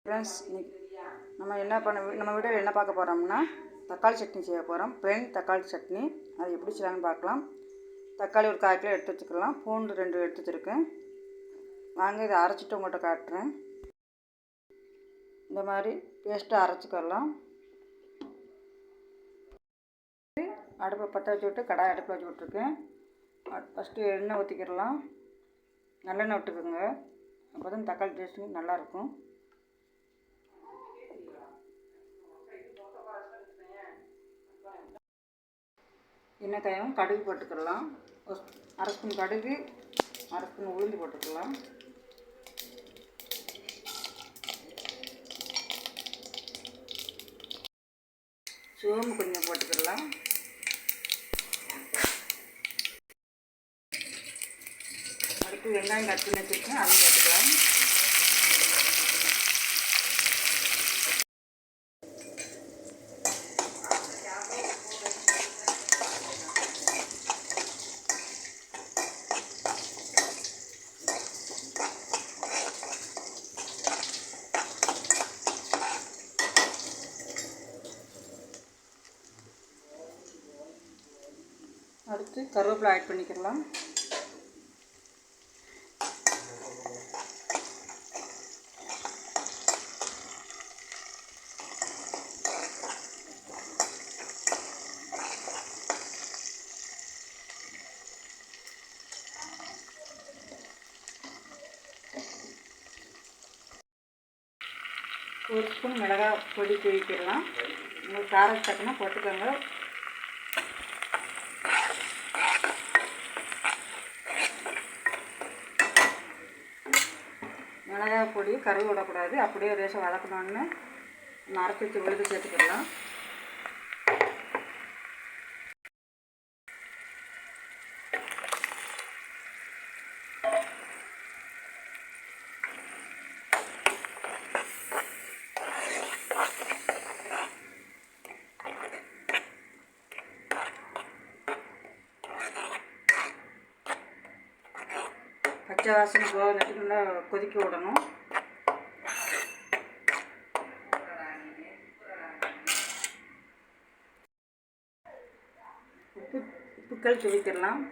Friends, நம்ம வீடியோவில் என்ன பார்க்க போகிறோம்னா தக்காளி சட்னி செய்ய போகிறோம். பிளெயின் தக்காளி சட்னி. அது எப்படி செய்யலாம்னு பார்க்கலாம். தக்காளி ஒரு 1/4 கிலோ எடுத்து வச்சுக்கலாம். பூண்டு 2 எடுத்து வச்சுருக்கேன். வாங்க இதை அரைச்சிட்டு உங்கள்கிட்ட காட்டுறேன். இந்த மாதிரி பேஸ்ட்டாக அரைச்சிக்கலாம். அடுப்பை பற்ற வச்சு விட்டு கடாய் அடுப்பில் வச்சு விட்ருக்கேன். ஃபஸ்ட்டு எண்ணெய் ஊற்றிக்கிடலாம். நல்லெண்ணெய் விட்டுக்குங்க. அப்போ தான் தக்காளி டேஸ்ட்டு நல்லாயிருக்கும். எண்ணெய் காயும் கடுகு போட்டுக்கலாம். 1/2 ஸ்பூன் கடுகு, 1/2 ஸ்பூன் உளுந்து போட்டுக்கலாம். சோம்பு கொஞ்சம் போட்டுக்கலாம். அடுத்து வெங்காயம் கட் பண்ணி வச்சுருக்கேன், அதையும் போட்டுக்கலாம். அடுத்து கருவேப்பிலை ஆட் பண்ணிக்கலாம். ஒரு ஸ்பூன் மிளகாய் பொடி தூவிக்கிடலாம். உங்களுக்கு காரம் தக்கனா போட்டுக்கோங்க. மிளகாய் பொடி கருவு விடக்கூடாது. அப்படியே ரேசம் வதக்கணுன்னு அரைச்சி வச்சு விழுது சேர்த்துக்கிடலாம். பச்சை வாசனை போக நல்லா கொதிக்க விடணும். உப்புக்கள் துவிக்கிடலாம்.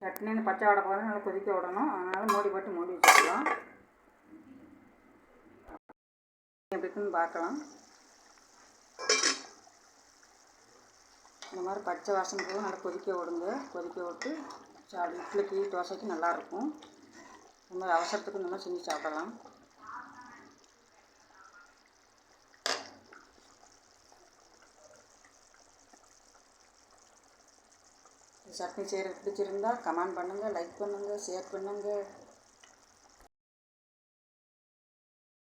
சட்னி பச்சை வடை போது நல்லா கொதிக்க விடணும். அதனால் மூடி போட்டு மூடி வச்சுக்கலாம். எப்படின்னு பார்க்கலாம். இந்த மாதிரி பச்சை வாசனை போது நல்லா கொதிக்க விடுங்க. கொதிக்க விட்டு இட்லிக்கு தோசைக்கு நல்லாயிருக்கும். இந்த மாதிரி அவசரத்துக்கு இந்த மாதிரி செஞ்சு சாப்பிடலாம். சட்னி செய்கிறது பிடிச்சிருந்தால் கமெண்ட் பண்ணுங்கள், லைக் பண்ணுங்கள், ஷேர் பண்ணுங்கள்.